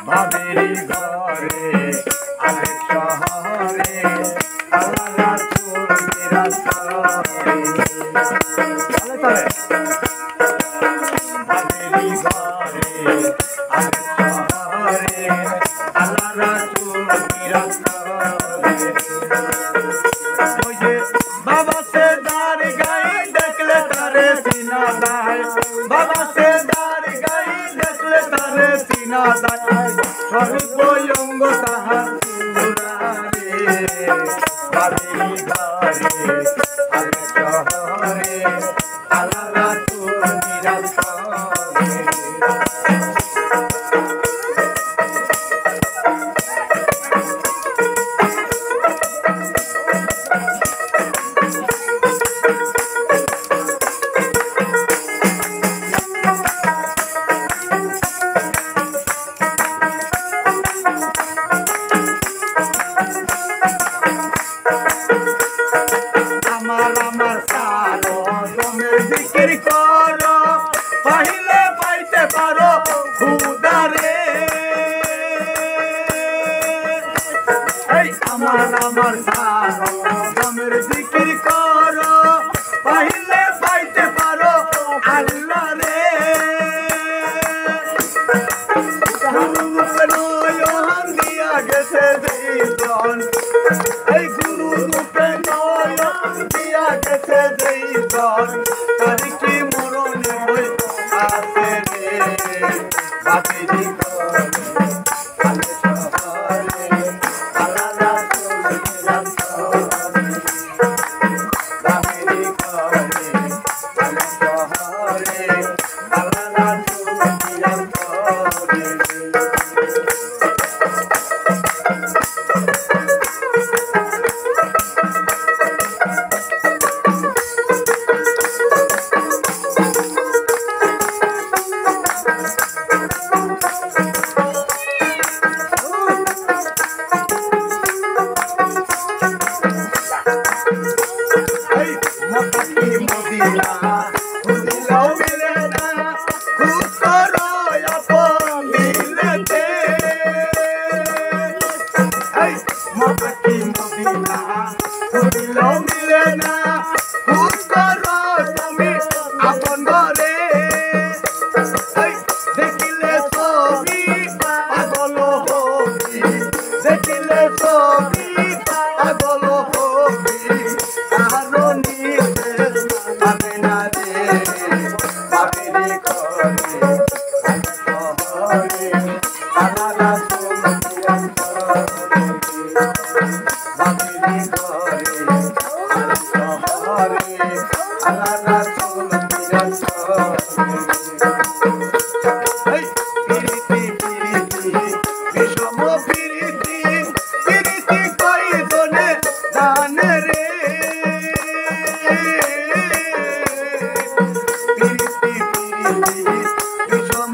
ভাবেরি ঘরে আলেক শহরে আলাদা চুরি রাস্তায় ভাবেরি ঘরে আলেক শহরে আলাদা চুরি রাস্তায় ওই যে বাবা সে দার গাই দেখলে তারে সিনা দায় বাবা সে দার গাই দেখলে তারে সিনা দায় সর্বঙ্গ তাহার পুরারে ভাবেরি ঘরে আলেক শহরে আলাদা চুরি রাস্তায় আমার সারো জমের জিকির করো পাইলে পাইতে পারো খুদারে এই আমার সারো জমের জিকির করো পাইলে পাইতে পারো আল্লাহ রে নয়ন দিয়া গেছে জীবন এই গুরু রূপে নয়ন দিয়া গেছে জীবন তার কি মরণে হই আছে রে ভাবেরি ঘরে আলেক শহরে আলাদা চুরি রাস্তায় ভাবেরি ঘরে আলেক শহরে আলাদা চুরি রাস্তায় মদিনা খুঁজিলেও মিলে না খুঁজ করো আপন মিলেতে মতাকি মদিনা খুঁজিলেও মিলে না খুঁজ করো তুমি আপন ঘরে দেখিলে ছবি পাগল হবি দেখিলে ছবি পাগল হবি কারো নিতে পাবে না রে ভাবেরি ঘরে আলেক শহরে আলাদা চুরি রাস্তায় ভাবেরি ঘরে আলেক শহরে আলাদা চুরি রাস্তায় পিরিতি পিরিতি বিষম পিরিতি পিরিতি কয়জনে জানে রে পিরিতি পিরিতি বিষম